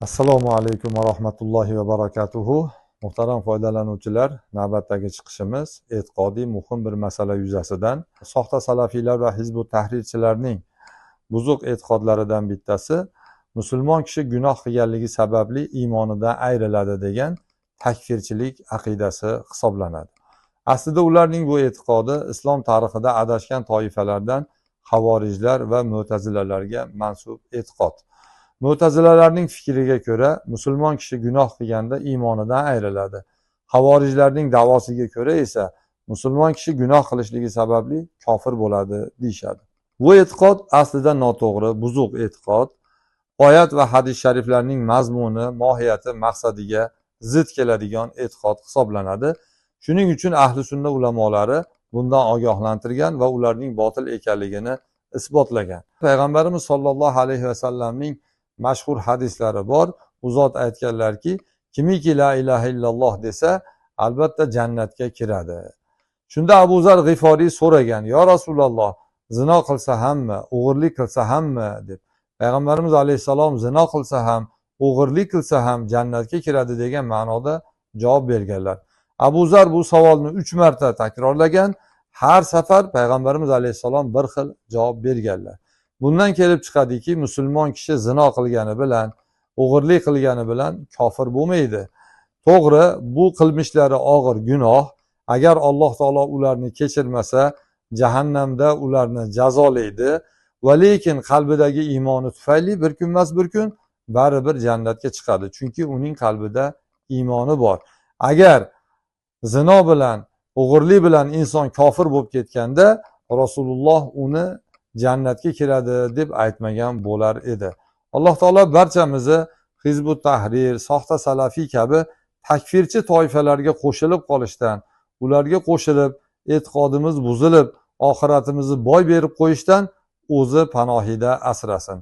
Assalomu alaykum va rahmatullohi va barakatuhu. Muhtaram foydalanuvchilar, navbatdagi chiqishimiz e'tiqodiy muhim bir masala yuzasidan soxta salafiylar va hizbut tahrirchilarning buzuq e'tiqodlaridan bittasi musulmon kishi gunoh qilganligi sababli iymonidan ayriladi degan takfirchilik aqidasi hisoblanadi. Aslida ularning bu e'tiqodi islom tarixida adashgan toifalardan havorijlar va mo'tazilalarga mansub e'tiqod. Mo'tazilalarning fikriga ko'ra musulmon kishi gunoh qilganda iymonidan ayriladi. Havorijlarning da'vosiga ko'ra esa musulmon kishi gunoh qilishligi sababli kofir bo'ladi deyishadi. Bu e'tiqod aslida noto'g'ri, buzuq e'tiqod. Oyat va hadis shariflarning mazmuni, mohiyati, maqsadiga zid keladigan e'tiqod hisoblanadi. Shuning uchun ahli sunna ulamolari bundan ogohlantirgan va ularning botil ekanligini isbotlagan. Payg'ambarimiz sollallohu alayhi vasallamning mashhur hadislari bor. U zot aytganlarki, kimiki la ilaha illalloh desa, albatta jannatga kiradi. Shunda Abu Zar G'iforiy so'ragan: "Ya Rasululloh, zino qilsa hammi, o'g'irlik qilsa hammi?" deb. Payg'ambarimiz alayhisalom zino qilsa ham, o'g'irlik qilsa ham jannatga kiradi degan ma'noda javob berganlar. Abu Zar bu savolni 3 marta takrorlagan. Har safar Payg'ambarimiz alayhisalom bir xil javob berganlar. Bundan kelib chiqadiki, musulmon kishi zino qilgani bilan, o'g'irlik qilgani bilan kofir bo'lmaydi. To'g'ri, bu qilmishlari og'ir gunoh. Agar Alloh taolo ularni kechirmasa, jahannamda ularni jazolaydi. Va lekin qalbidagi iymoni tufayli bir kun emas bir kun baribir jannatga chiqadi. Chunki uning qalbida iymoni bor. Agar zino bilan, o'g'irlik bilan inson kofir bo'lib ketganda, Rasululloh uni jannatga kiradi deb aytmagan bo'lar edi. Alloh taolo barchamizni hizbut tahrir, soxta salafiy kabi takfirchi toifalarga qo'shilib qolishdan, ularga qo'shilib e'tiqodimiz buzilib, oxiratimizni boy berib qo'yishdan o'zi panohida asrasin.